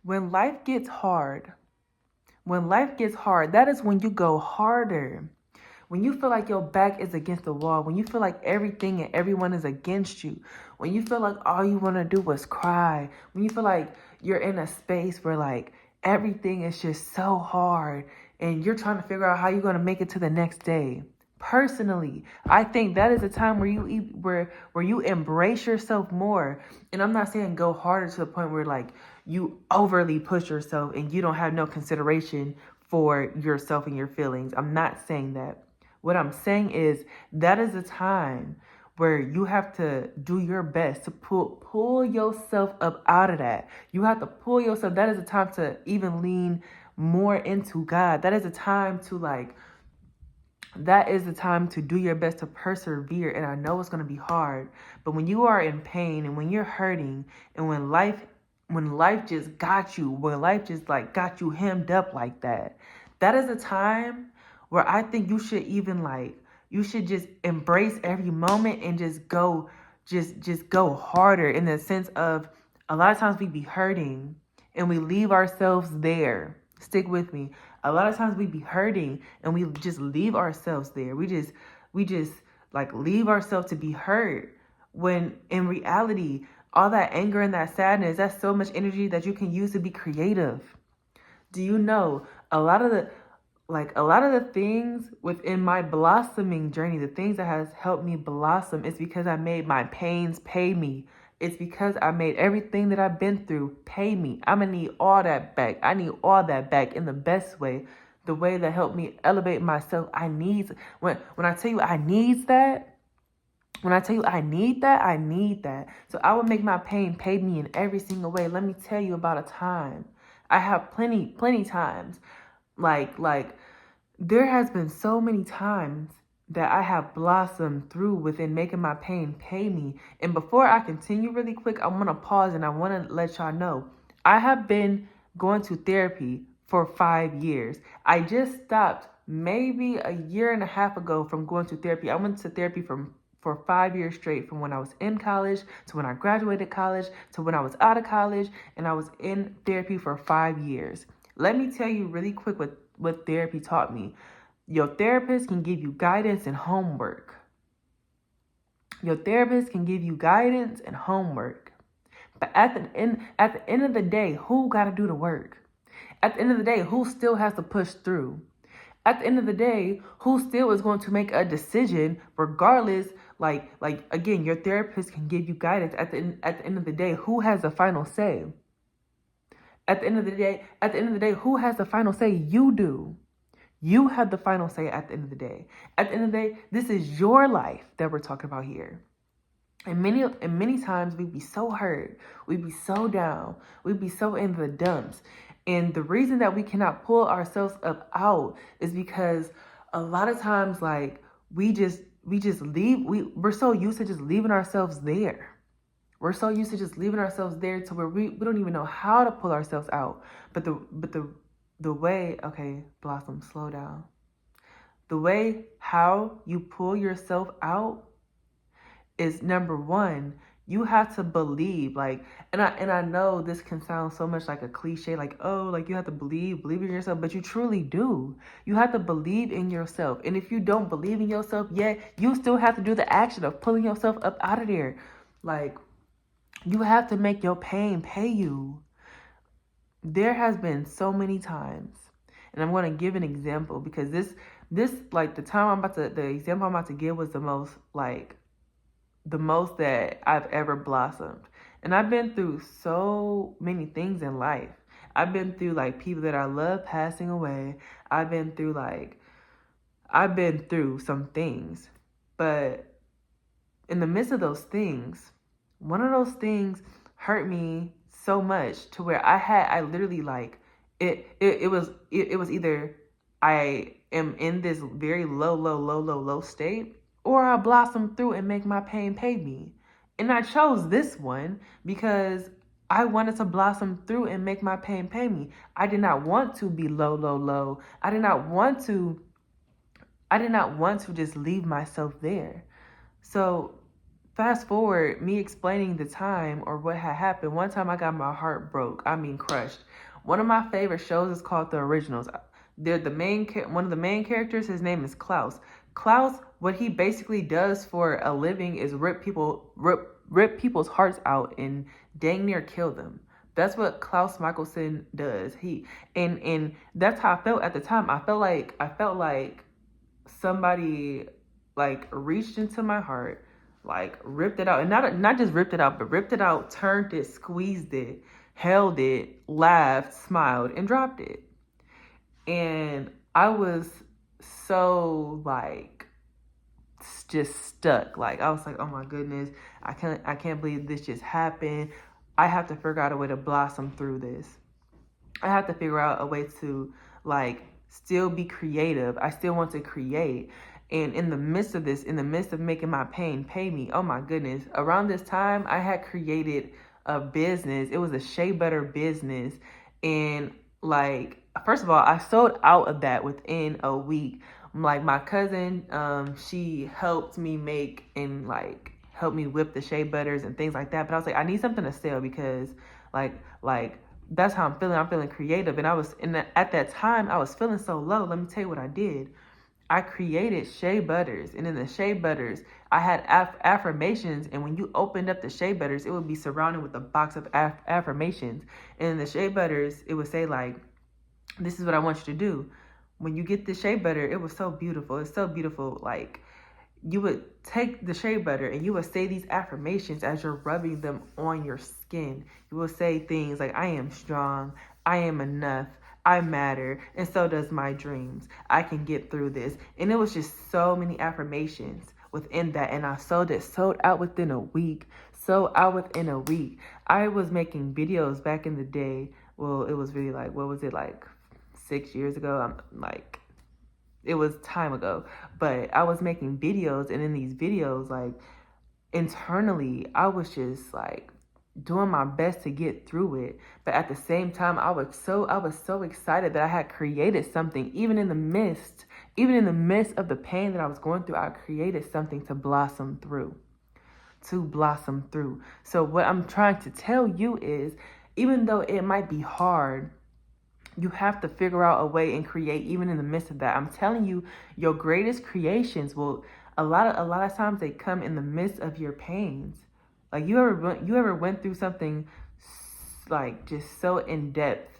When life gets hard, that is when you go harder. When you feel like your back is against the wall, when you feel like everything and everyone is against you, when you feel like all you want to do is cry, when you feel like you're in a space where like everything is just so hard and you're trying to figure out how you're going to make it to the next day. Personally, I think that is a time where where you embrace yourself more. And I'm not saying go harder to the point where like you overly push yourself and you don't have no consideration for yourself and your feelings. I'm not saying that. What I'm saying is that is a time where you have to do your best to pull yourself up out of that. You have to pull yourself. That is a time to even lean more into God. That is a time to do your best to persevere. And I know it's going to be hard, but when you are in pain and when you're hurting and when life just got you, when life just like got you hemmed up like that, that is a time where I think you should even you should just embrace every moment and just go harder, in the sense of a lot of times we be hurting and we leave ourselves there. Stick with me. A lot of times we be hurting and we just leave ourselves there. We just like leave ourselves to be hurt, when in reality all that anger and that sadness, that's so much energy that you can use to be creative. Do you know a lot of the things within my blossoming journey, the things that has helped me blossom, is because I made my pains pay me. It's because I made everything that I've been through pay me. I'm gonna need all that back. I need all that back in the best way, the way that helped me elevate myself. I need when I tell you I need that. When I tell you I need that, I need that. So I would make my pain pay me in every single way. Let me tell you about a time. I have plenty times. Like there has been so many times that I have blossomed through within making my pain pay me. And before I continue really quick, I want to pause and I want to let y'all know I have been going to therapy for 5 years. I just stopped maybe a year and a half ago from going to therapy. I went to therapy for 5 years straight, from when I was in college to when I graduated college to when I was out of college, and I was in therapy for 5 years. Let me tell you really quick what therapy taught me. Your therapist can give you guidance and homework. Your therapist can give you guidance and homework. But at the end of the day, who got to do the work? At the end of the day, who still has to push through? At the end of the day, who still is going to make a decision regardless? Like again, your therapist can give you guidance. At the end of the day, who has the final say? At the end of the day, who has the final say? You do. You have the final say at the end of the day. At the end of the day, this is your life that we're talking about here. And many times we'd be so hurt, we'd be so down, we'd be so in the dumps. And the reason that we cannot pull ourselves up out is because a lot of times like we just leave, we're so used to just leaving ourselves there. We're so used to just leaving ourselves there to where we don't even know how to pull ourselves out. But the way, okay, Blossom, slow down. The way how you pull yourself out is, number one, you have to believe, and I know this can sound so much like a cliche, like, oh, like you have to believe in yourself, but you truly do. You have to believe in yourself. And if you don't believe in yourself yet, you still have to do the action of pulling yourself up out of there. Like, you have to make your pain pay you. There has been so many times, and I'm going to give an example, because this like the example I'm about to give was the most that I've ever blossomed. And I've been through so many things in life. I've been through like people that I love passing away. I've been through some things. But in the midst of those things, one of those things hurt me so much to where I literally like it was either I am in this very low state, or I blossom through and make my pain pay me. And I chose this one because I wanted to blossom through and make my pain pay me. I did not want to be low. I did not want to just leave myself there. So fast forward, me explaining the time or what had happened. One time I got my heart broke. I mean, crushed. One of my favorite shows is called The Originals. They're one of the main characters. His name is Klaus. Klaus, what he basically does for a living is rip people's hearts out and dang near kill them. That's what Klaus Michelson does. And that's how I felt at the time. I felt like somebody like reached into my heart, like ripped it out, and not just ripped it out, but ripped it out, turned it, squeezed it, held it, laughed, smiled, and dropped it. And I was so like just stuck. Like I was like, oh my goodness, I can't believe this just happened. I have to figure out a way to blossom through this. I have to figure out a way to like still be creative. I still want to create. And in the midst of this, in the midst of making my pain pay me, oh my goodness, around this time I had created a business. It was a shea butter business. And like, first of all, I sold out of that within a week. Like my cousin, she helped me make and like help me whip the shea butters and things like that. But I was like, I need something to sell because like that's how I'm feeling. I'm feeling creative. And at that time I was feeling so low. Let me tell you what I did. I created shea butters, and in the shea butters, I had affirmations. And when you opened up the shea butters, it would be surrounded with a box of affirmations. And in the shea butters, it would say like, this is what I want you to do. When you get the shea butter, it was so beautiful. It's so beautiful. Like you would take the shea butter and you would say these affirmations as you're rubbing them on your skin. You will say things like, I am strong. I am enough. I matter, and so does my dreams. I can get through this. And it was just so many affirmations within that. And I sold out within a week. I was making videos back in the day. Well, it was really like, what was it, like 6 years ago? It was time ago. But I was making videos, and in these videos, like internally, I was just like doing my best to get through it. But at the same time, I was so excited that I had created something. Even in the midst of the pain that I was going through, I created something to blossom through. So what I'm trying to tell you is, even though it might be hard, you have to figure out a way and create even in the midst of that. I'm telling you, your greatest creations will a lot of times they come in the midst of your pains. Like you ever went through something like just so in depth,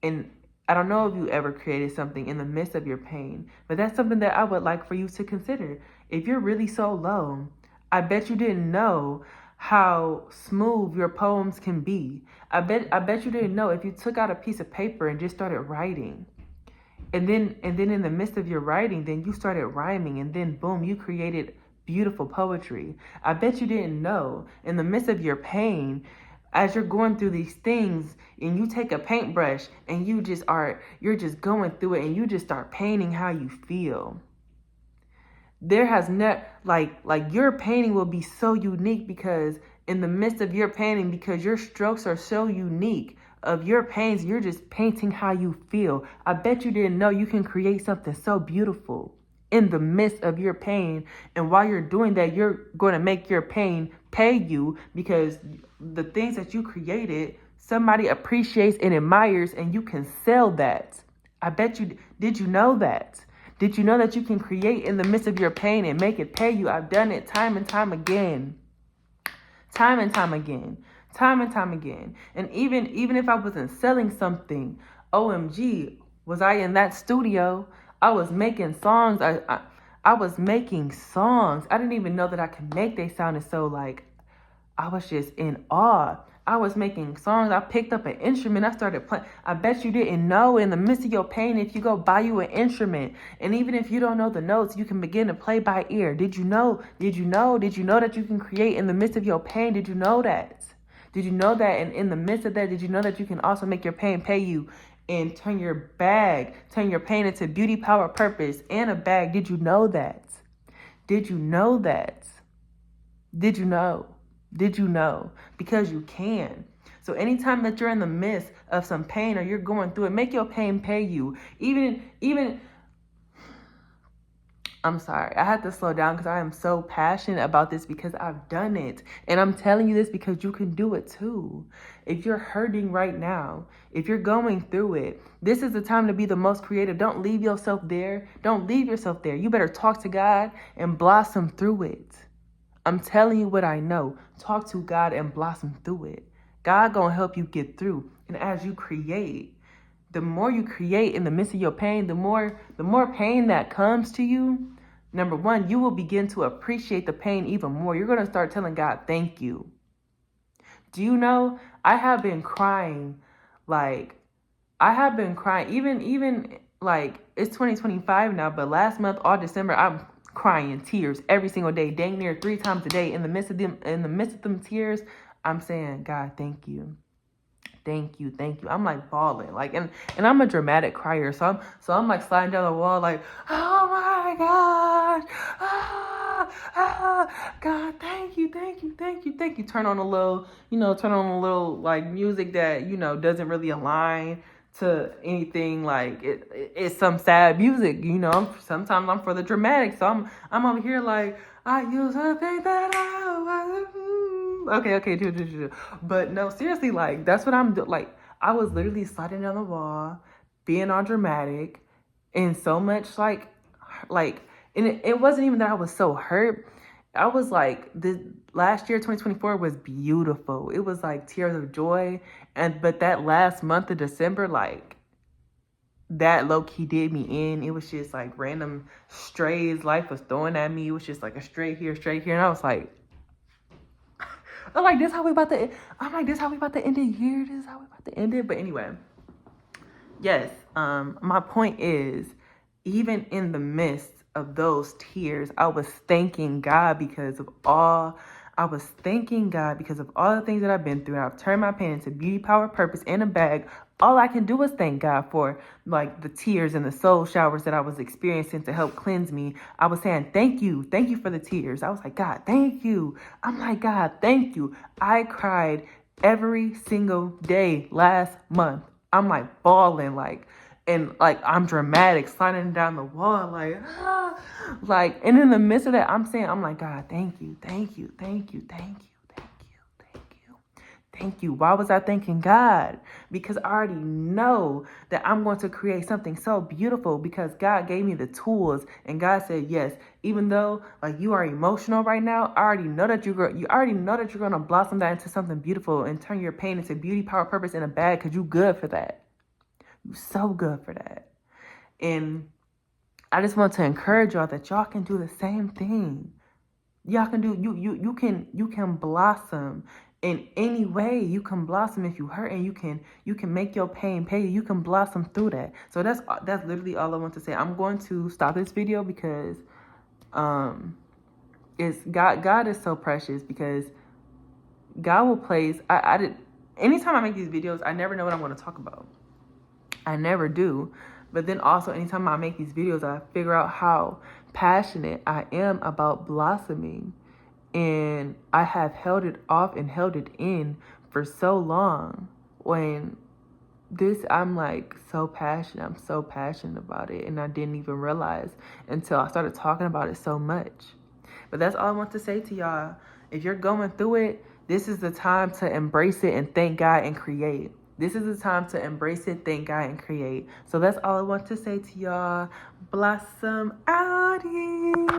and I don't know if you ever created something in the midst of your pain, but that's something that I would like for you to consider. If you're really so low, I bet you didn't know how smooth your poems can be. I bet you didn't know if you took out a piece of paper and just started writing. And then in the midst of your writing, then you started rhyming, and then boom, you created beautiful poetry. I bet you didn't know in the midst of your pain, as you're going through these things, and you take a paintbrush and you're just going through it, and you just start painting how you feel. There has not like your painting will be so unique, because in the midst of your painting, because your strokes are so unique of your pains, you're just painting how you feel. I bet you didn't know you can create something so beautiful in the midst of your pain. And while you're doing that, you're going to make your pain pay you, because the things that you created, somebody appreciates and admires, and you can sell that. I bet you, did you know that? Did you know that you can create in the midst of your pain and make it pay you? I've done it time and time again. And even if I wasn't selling something, OMG, was I in that studio? I was making songs. I was making songs. I didn't even know that I could make. They sounded so like, I was just in awe. I was making songs. I picked up an instrument. I started playing. I bet you didn't know in the midst of your pain, if you go buy you an instrument, and even if you don't know the notes, you can begin to play by ear. Did you know that you can create in the midst of your pain? Did you know that? Did you know that? And in the midst of that, did you know that you can also make your pain pay you and turn your pain into beauty, power, purpose, and a bag? Did you know that? Did you know that? Did you know? Did you know? Because you can. So anytime that you're in the midst of some pain or you're going through it, make your pain pay you. Even I'm sorry. I had to slow down because I am so passionate about this because I've done it. And I'm telling you this because you can do it too. If you're hurting right now, if you're going through it, this is the time to be the most creative. Don't leave yourself there. Don't leave yourself there. You better talk to God and blossom through it. I'm telling you what I know. Talk to God and blossom through it. God gonna help you get through. And as you create, the more you create in the midst of your pain, the more pain that comes to you, number one, you will begin to appreciate the pain even more. You're going to start telling God, thank you. Do you know, I have been crying, even like it's 2025 now, but last month, all December, I'm crying in tears every single day, dang near 3 times a day. In the midst of them tears, I'm saying, God, thank you. Thank you, thank you. I'm like bawling, like, and I'm a dramatic crier, so I'm like sliding down the wall, like, oh my God, God, thank you, thank you, thank you, thank you. Turn on a little like music that doesn't really align to anything. Like it's some sad music, Sometimes I'm for the dramatic, so I'm over here like I used to think that I was. Okay, do. But no, seriously, like, that's what I'm doing. Like, I was literally sliding down the wall, being all dramatic, and so much, and it wasn't even that I was so hurt. I was like, the last year, 2024, was beautiful. It was like tears of joy. But that last month of December, like, that low-key did me in. It was just like random strays life was throwing at me. It was just like a straight here. And I was like, I'm like, this how we about to end the year? This is how we about to end it? But anyway, yes, my point is, even in the midst of those tears, I was thanking God because of all the things that I've been through. And I've turned my pain into beauty, power, purpose, and a bag. All I can do is thank God for like the tears and the soul showers that I was experiencing to help cleanse me. I was saying, thank you for the tears. I was like, God, thank you. I'm like, God, thank you. I cried every single day last month. I'm like bawling, and I'm dramatic, sliding down the wall, and in the midst of that, I'm like, God, thank you. Thank you. Why was I thanking God? Because I already know that I'm going to create something so beautiful because God gave me the tools, and God said, yes, even though like you are emotional right now, I already know that you're going to blossom that into something beautiful and turn your pain into beauty, power, purpose in a bag because you're good for that. You're so good for that. And I just want to encourage y'all that y'all can do the same thing. Y'all can do, you can blossom in any way. You can blossom if you hurt, and you can make your pain pay you. You can blossom through that. So that's literally all I want to say. I'm going to stop this video because it's God is so precious, because God will place anytime I make these videos, I never know what I'm going to talk about. I never do. But then also, anytime I make these videos, I figure out how passionate I am about blossoming. And I have held it off and held it in for so long. When I'm like so passionate. I'm so passionate about it. And I didn't even realize until I started talking about it so much. But that's all I want to say to y'all. If you're going through it, this is the time to embrace it and thank God and create. This is the time to embrace it, thank God, and create. So that's all I want to say to y'all. Blossom out here.